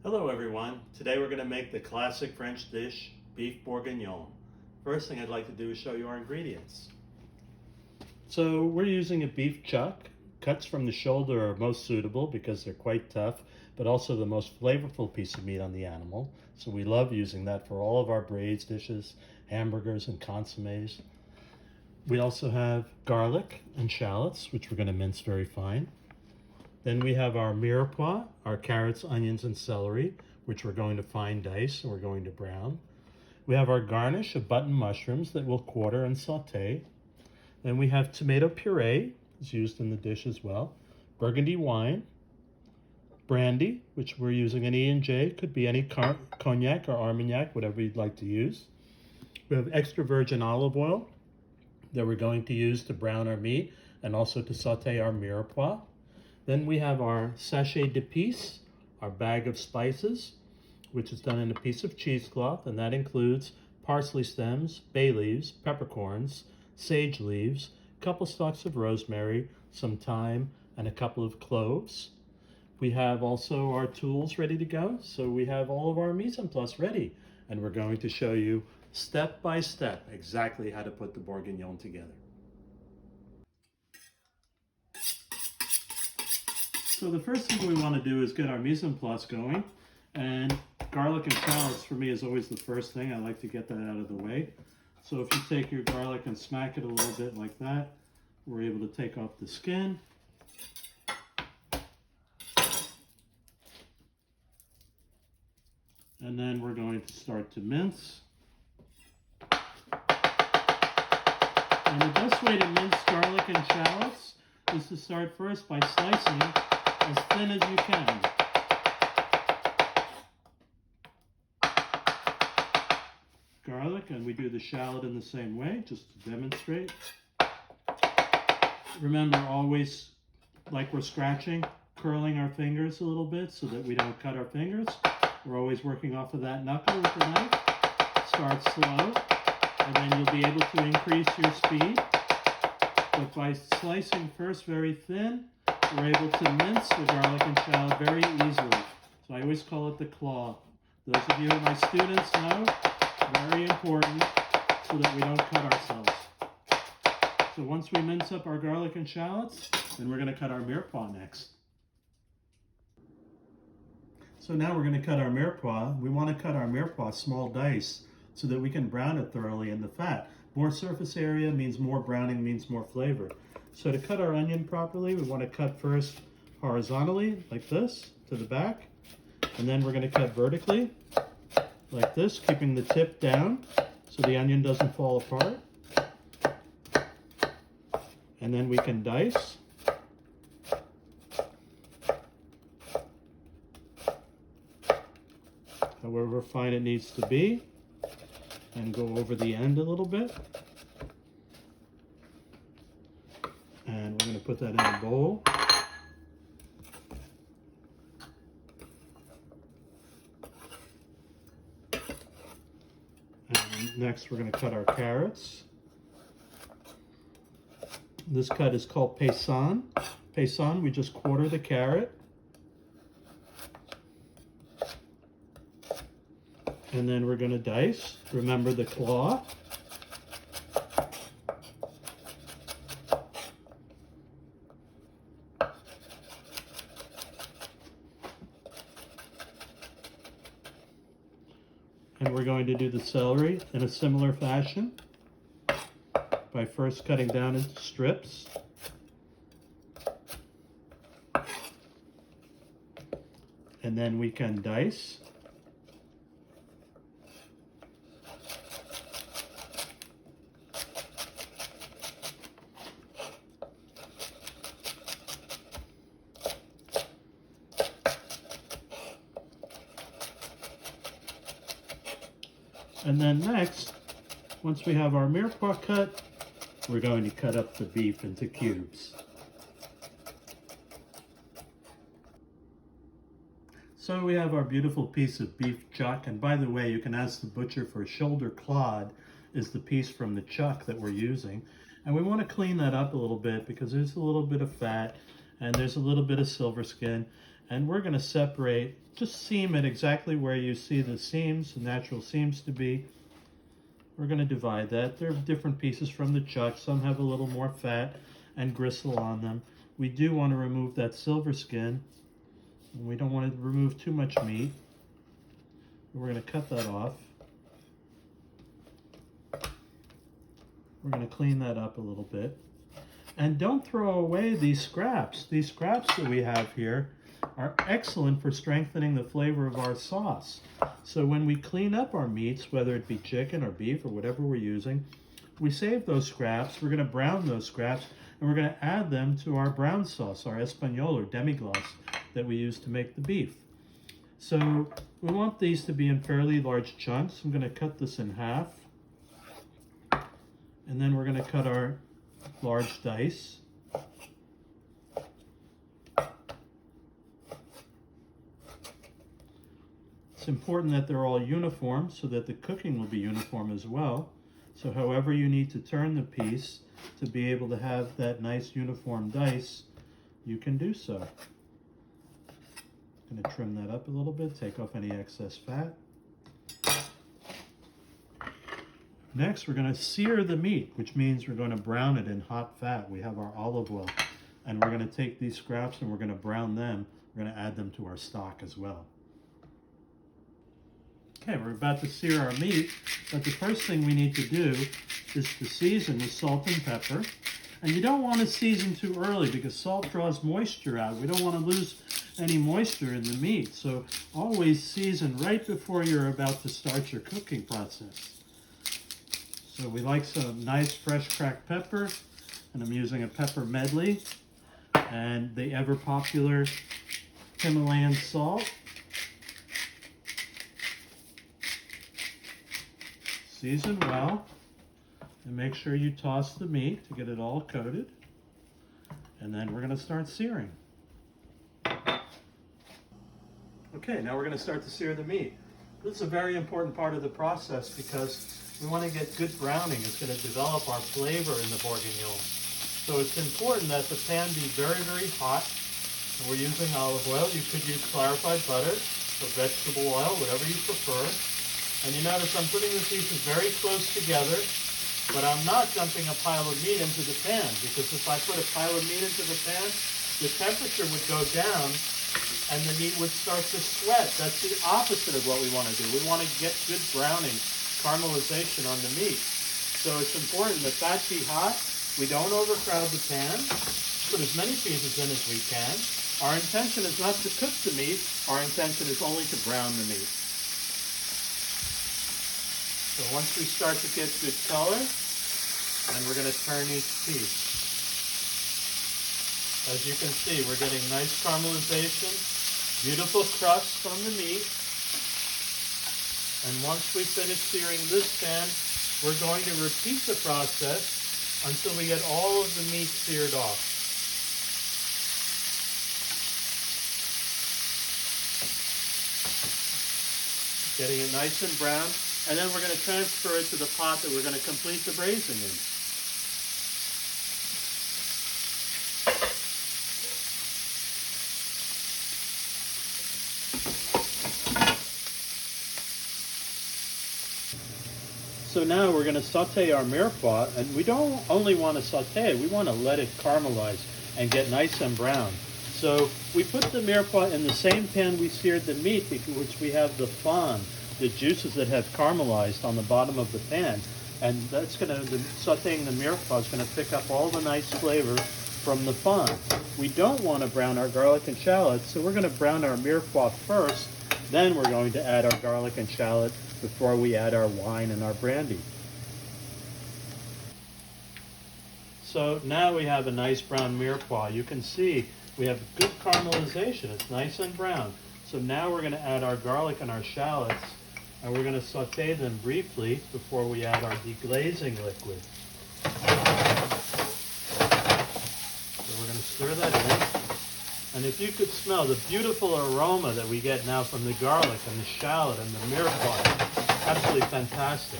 Hello everyone. Today we're going to make the classic French dish, beef bourguignon. First thing I'd like to do is show you our ingredients. So we're using a beef chuck. Cuts from the shoulder are most suitable because they're quite tough, but also the most flavorful piece of meat on the animal. So we love using that for all of our braised dishes, hamburgers and consommes. We also have garlic and shallots, which we're going to mince very fine. Then we have our mirepoix, our carrots, onions, and celery, which we're going to fine dice and we're going to brown. We have our garnish of button mushrooms that we'll quarter and saute. Then we have tomato puree, is used in the dish as well. Burgundy wine, brandy, which we're using an E&J, could be any cognac or Armagnac, whatever you'd like to use. We have extra virgin olive oil that we're going to use to brown our meat and also to saute our mirepoix. Then we have our sachet d'épices, our bag of spices, which is done in a piece of cheesecloth, and that includes parsley stems, bay leaves, peppercorns, sage leaves, a couple stalks of rosemary, some thyme, and a couple of cloves. We have also our tools ready to go, so we have all of our mise en place ready, and we're going to show you step by step exactly how to put the bourguignon together. So the first thing we want to do is get our mise en place going, and garlic and shallots for me is always the first thing. I like to get that out of the way. So if you take your garlic and smack it a little bit like that, we're able to take off the skin. And then we're going to start to mince. And the best way to mince garlic and shallots is to start first by slicing as thin as you can. Garlic, and we do the shallot in the same way, just to demonstrate. Remember, always, like we're scratching, curling our fingers a little bit so that we don't cut our fingers. We're always working off of that knuckle with the knife. Start slow, and then you'll be able to increase your speed. But by slicing first very thin, we're able to mince the garlic and shallot very easily. So I always call it the claw. Those of you who are my students know, very important so that we don't cut ourselves. So once we mince up our garlic and shallots, then we're going to cut our mirepoix next. So now we're going to cut our mirepoix. We want to cut our mirepoix small dice so that we can brown it thoroughly in the fat. More surface area means more browning, means more flavor. So to cut our onion properly, we want to cut first horizontally, like this, to the back. And then we're going to cut vertically, like this, keeping the tip down so the onion doesn't fall apart. And then we can dice. However fine it needs to be. And go over the end a little bit. And we're going to put that in a bowl. And next we're going to cut our carrots. This cut is called paysan. Paysan, we just quarter the carrot. And then we're going to dice. Remember the claw. And we're going to do the celery in a similar fashion by first cutting down into strips. And then we can dice. And then next, once we have our mirepoix cut, we're going to cut up the beef into cubes. So we have our beautiful piece of beef chuck, and by the way, you can ask the butcher for shoulder clod is the piece from the chuck that we're using. And we want to clean that up a little bit because there's a little bit of fat and there's a little bit of silver skin. And we're going to separate, just seam it exactly where you see the seams, the natural seams to be. We're going to divide that. They're different pieces from the chuck. Some have a little more fat and gristle on them. We do want to remove that silver skin. And we don't want to remove too much meat. We're going to cut that off. We're going to clean that up a little bit. And don't throw away these scraps. These scraps that we have here are excellent for strengthening the flavor of our sauce. So when we clean up our meats, whether it be chicken or beef or whatever we're using, we save those scraps. We're going to brown those scraps, and we're going to add them to our brown sauce, our espagnole or demi-glace that we use to make the beef. So we want these to be in fairly large chunks. I'm going to cut this in half. And then we're going to cut our large dice. It's important that they're all uniform so that the cooking will be uniform as well. So however you need to turn the piece to be able to have that nice uniform dice, you can do so. I'm going to trim that up a little bit, take off any excess fat. Next, we're going to sear the meat, which means we're going to brown it in hot fat. We have our olive oil, and we're going to take these scraps and we're going to brown them. We're going to add them to our stock as well. Okay, we're about to sear our meat, but the first thing we need to do is to season with salt and pepper. And you don't want to season too early because salt draws moisture out. We don't want to lose any moisture in the meat. So always season right before you're about to start your cooking process. So we like some nice fresh cracked pepper, and I'm using a pepper medley and the ever popular Himalayan salt. Season well, and make sure you toss the meat to get it all coated. And then we're going to start searing. Okay, now we're going to start to sear the meat. This is a very important part of the process because we want to get good browning. It's going to develop our flavor in the bourguignon. So it's important that the pan be very, very hot. And we're using olive oil. You could use clarified butter or vegetable oil, whatever you prefer. And you notice I'm putting the pieces very close together, but I'm not dumping a pile of meat into the pan, because if I put a pile of meat into the pan, the temperature would go down and the meat would start to sweat. That's the opposite of what we want to do. We want to get good browning, caramelization on the meat. So it's important that that be hot. We don't overcrowd the pan. Put as many pieces in as we can. Our intention is not to cook the meat. Our intention is only to brown the meat. So once we start to get good color, then we're going to turn each piece. As you can see, we're getting nice caramelization, beautiful crust from the meat. And once we finish searing this pan, we're going to repeat the process until we get all of the meat seared off. Getting it nice and brown. And then we're going to transfer it to the pot that we're going to complete the braising in. So now we're going to saute our mirepoix, and we don't only want to saute it, we want to let it caramelize and get nice and brown. So we put the mirepoix in the same pan we seared the meat, which we have the fond, the juices that have caramelized on the bottom of the pan, and that's going to, sauteing the mirepoix is going to pick up all the nice flavor from the fond. We don't want to brown our garlic and shallots, so we're going to brown our mirepoix first, then we're going to add our garlic and shallot before we add our wine and our brandy. So now we have a nice brown mirepoix. You can see we have good caramelization. It's nice and brown. So now we're going to add our garlic and our shallots, and we're going to saute them briefly before we add our deglazing liquid. So we're going to stir that in. And if you could smell the beautiful aroma that we get now from the garlic and the shallot and the mirepoix, absolutely fantastic.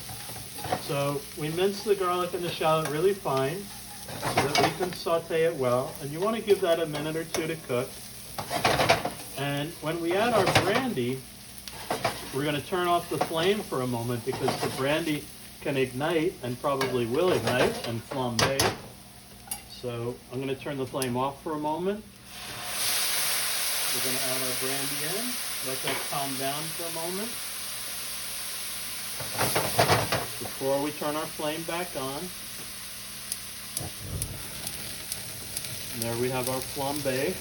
So we mince the garlic and the shallot really fine so that we can saute it well. And you want to give that a minute or two to cook. And when we add our brandy, we're going to turn off the flame for a moment because the brandy can ignite and probably will ignite and flambe. So I'm going to turn the flame off for a moment. We're going to add our brandy in, let that calm down for a moment before we turn our flame back on. And there we have our flambe.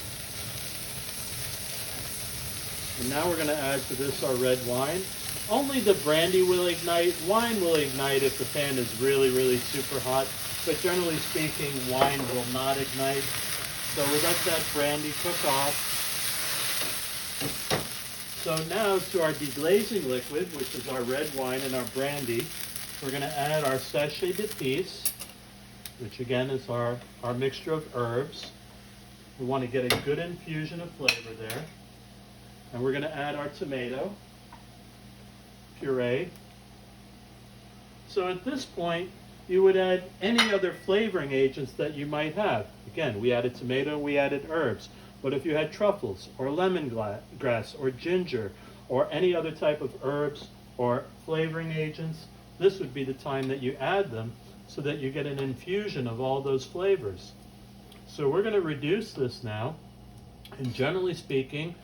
And now we're going to add to this our red wine. Only the brandy will ignite. Wine will ignite if the pan is really, really super hot. But generally speaking, wine will not ignite. So we let that brandy cook off. So now to our deglazing liquid, which is our red wine and our brandy, we're going to add our sachet d'épices, which again is our mixture of herbs. We want to get a good infusion of flavor there. And we're going to add our tomato puree. So at this point, you would add any other flavoring agents that you might have. Again, we added tomato, we added herbs. But if you had truffles or lemongrass or ginger or any other type of herbs or flavoring agents, this would be the time that you add them so that you get an infusion of all those flavors. So we're going to reduce this now. And generally speaking,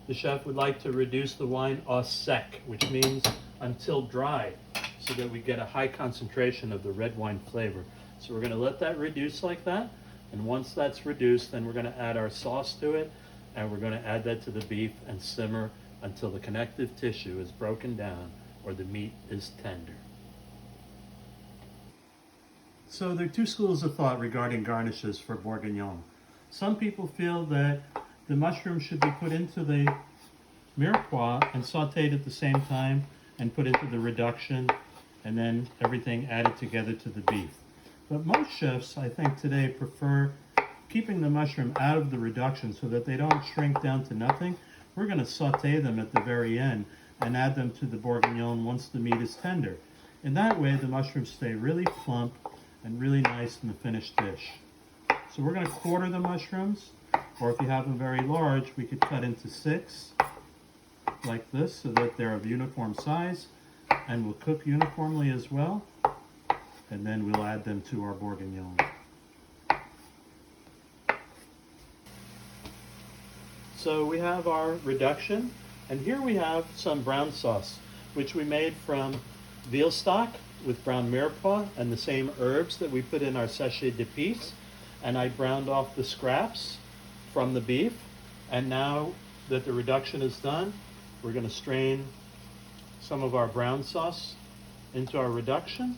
the chef would like to reduce the wine au sec, which means until dry, so that we get a high concentration of the red wine flavor. So we're going to let that reduce like that. And once that's reduced, then we're going to add our sauce to it, and we're going to add that to the beef and simmer until the connective tissue is broken down or the meat is tender. So there are two schools of thought regarding garnishes for bourguignon. Some people feel that the mushrooms should be put into the mirepoix and sautéed at the same time and put into the reduction, and then everything added together to the beef. But most chefs, I think today, prefer keeping the mushroom out of the reduction so that they don't shrink down to nothing. We're going to sauté them at the very end and add them to the bourguignon once the meat is tender. In that way, the mushrooms stay really plump and really nice in the finished dish. So we're going to quarter the mushrooms, or if you have them very large, we could cut into 6 like this so that they're of uniform size and will cook uniformly as well. And then we'll add them to our bourguignon. So we have our reduction, and here we have some brown sauce, which we made from veal stock with brown mirepoix and the same herbs that we put in our sachet d'épices. And I browned off the scraps from the beef. And now that the reduction is done, we're going to strain some of our brown sauce into our reduction.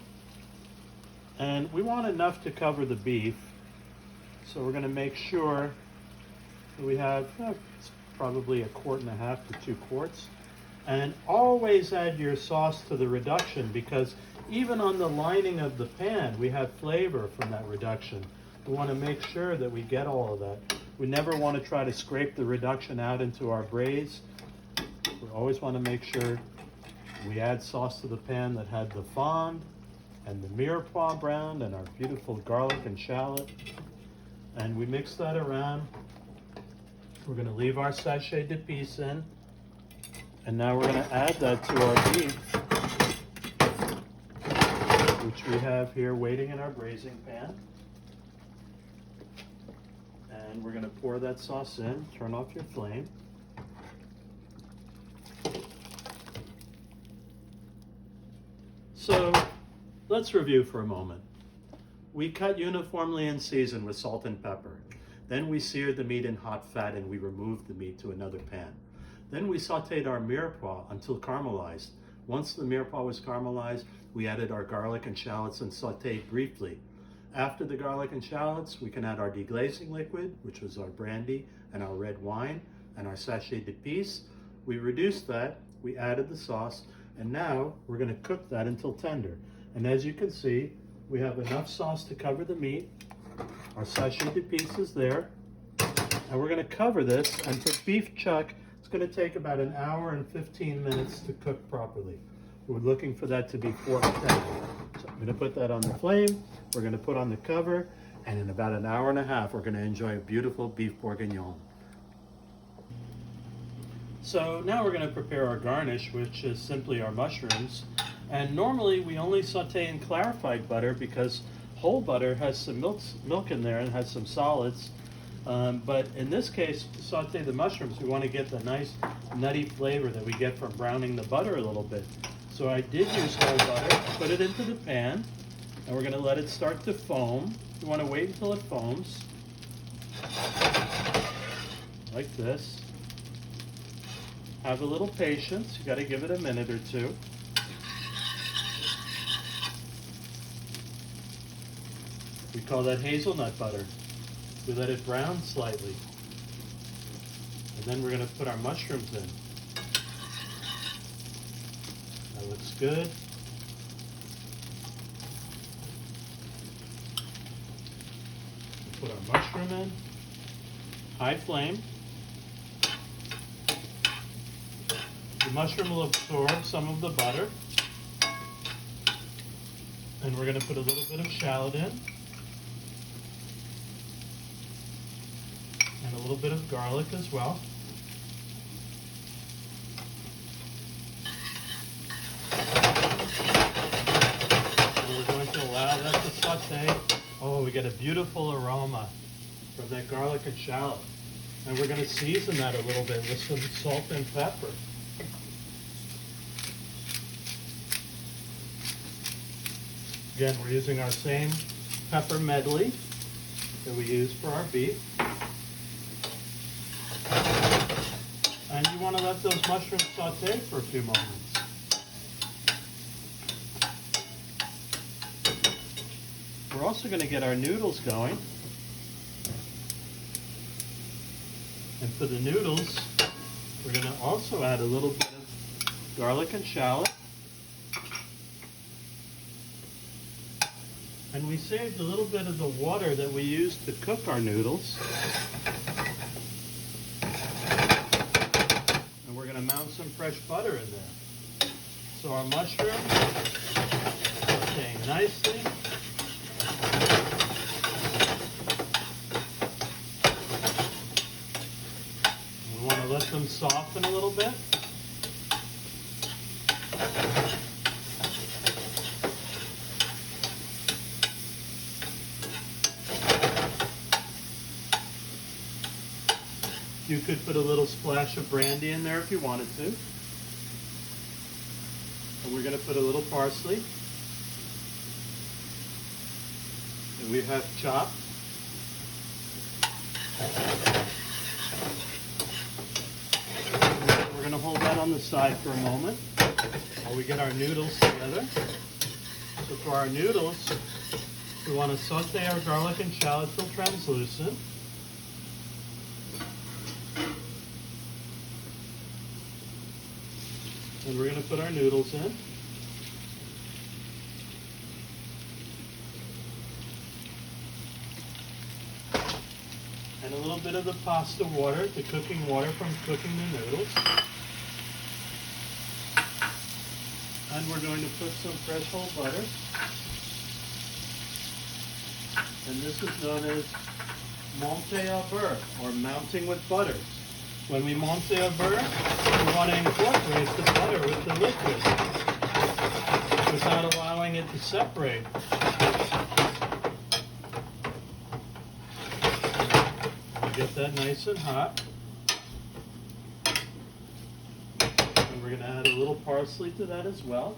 And we want enough to cover the beef. So we're going to make sure that we have it's probably 1.5 quarts to 2 quarts. And always add your sauce to the reduction, because even on the lining of the pan, we have flavor from that reduction. We want to make sure that we get all of that. We never want to try to scrape the reduction out into our braise. We always want to make sure we add sauce to the pan that had the fond and the mirepoix browned and our beautiful garlic and shallot. And we mix that around. We're going to leave our sachet d'épices in. And now we're going to add that to our beef, which we have here waiting in our braising pan. And we're going to pour that sauce in. Turn off your flame. So let's review for a moment. We cut uniformly and seasoned with salt and pepper. Then we seared the meat in hot fat and we removed the meat to another pan. Then we sauteed our mirepoix until caramelized. Once the mirepoix was caramelized, we added our garlic and shallots and sauteed briefly. After the garlic and shallots, we can add our deglazing liquid, which was our brandy and our red wine and our sachet d'épices. We reduced that, we added the sauce, and now we're going to cook that until tender. And as you can see, we have enough sauce to cover the meat. Our sachet d'épices is there. And we're going to cover this, and for beef chuck, it's going to take about 1 hour and 15 minutes to cook properly. We're looking for that to be fork tender. So I'm going to put that on the flame. We're going to put on the cover, and in about 1.5 hours, we're going to enjoy a beautiful beef bourguignon. So now we're going to prepare our garnish, which is simply our mushrooms. And normally we only saute in clarified butter because whole butter has some milk in there and has some solids. But in this case, to saute the mushrooms, we want to get the nice nutty flavor that we get from browning the butter a little bit. So I did use whole butter, put it into the pan, and we're going to let it start to foam. You want to wait until it foams, like this. Have a little patience, you got to give it a minute or two. We call that hazelnut butter. We let it brown slightly. And then we're going to put our mushrooms in. That looks good. Put our mushroom in. High flame. The mushroom will absorb some of the butter. And we're going to put a little bit of shallot in. And a little bit of garlic as well. And we're going to allow that to saute. Oh, we get a beautiful aroma from that garlic and shallot. And we're going to season that a little bit with some salt and pepper. Again, we're using our same pepper medley that we use for our beef. And you want to let those mushrooms saute for a few moments. We're also going to get our noodles going. And for the noodles, we're going to also add a little bit of garlic and shallot. And we saved a little bit of the water that we used to cook our noodles. And we're going to mount some fresh butter in there. So our mushroom sauteing nicely. We want to let them soften a little bit. You could put a little splash of brandy in there if you wanted to. And we're going to put a little parsley. And we have chopped. We're going to hold that on the side for a moment while we get our noodles together. So for our noodles, we want to saute our garlic and shallot till translucent. And we're going to put our noodles in. And a little bit of the pasta water, the cooking water from cooking the noodles. And we're going to put some fresh whole butter. And this is known as monter au beurre, or mounting with butter. When we monter au beurre, we want to incorporate the butter with the liquid without allowing it to separate. Get that nice and hot. And we're going to add a little parsley to that as well.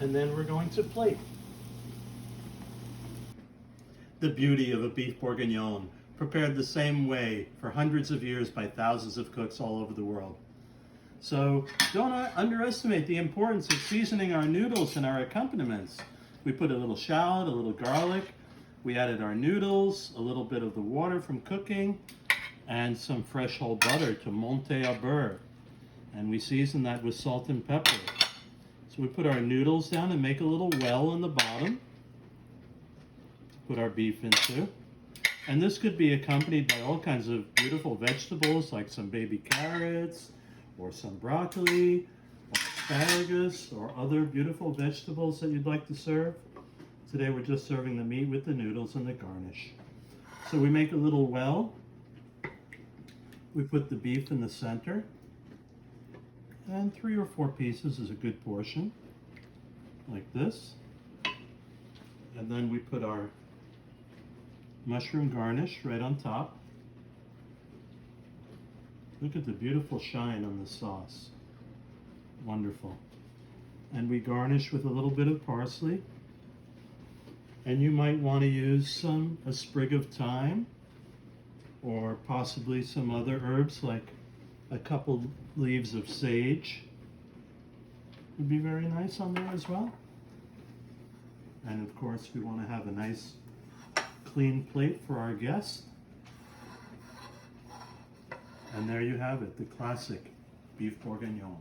And then we're going to plate. The beauty of a beef bourguignon, prepared the same way for hundreds of years by thousands of cooks all over the world. So don't underestimate the importance of seasoning our noodles and our accompaniments. We put a little shallot, a little garlic. We added our noodles, a little bit of the water from cooking, and some fresh whole butter to monter au beurre. And we season that with salt and pepper. So we put our noodles down and make a little well in the bottom to put our beef into. And this could be accompanied by all kinds of beautiful vegetables like some baby carrots or some broccoli or asparagus or other beautiful vegetables that you'd like to serve. Today we're just serving the meat with the noodles and the garnish. So we make a little well We put the beef in the center, and 3 or 4 pieces is a good portion, like this. And then we put our mushroom garnish right on top. Look at the beautiful shine on the sauce. Wonderful. And we garnish with a little bit of parsley. And you might want to use a sprig of thyme, or possibly some other herbs like a couple leaves of sage. Would be very nice on there as well. And of course we want to have a nice clean plate for our guests. And there you have it, the classic beef bourguignon.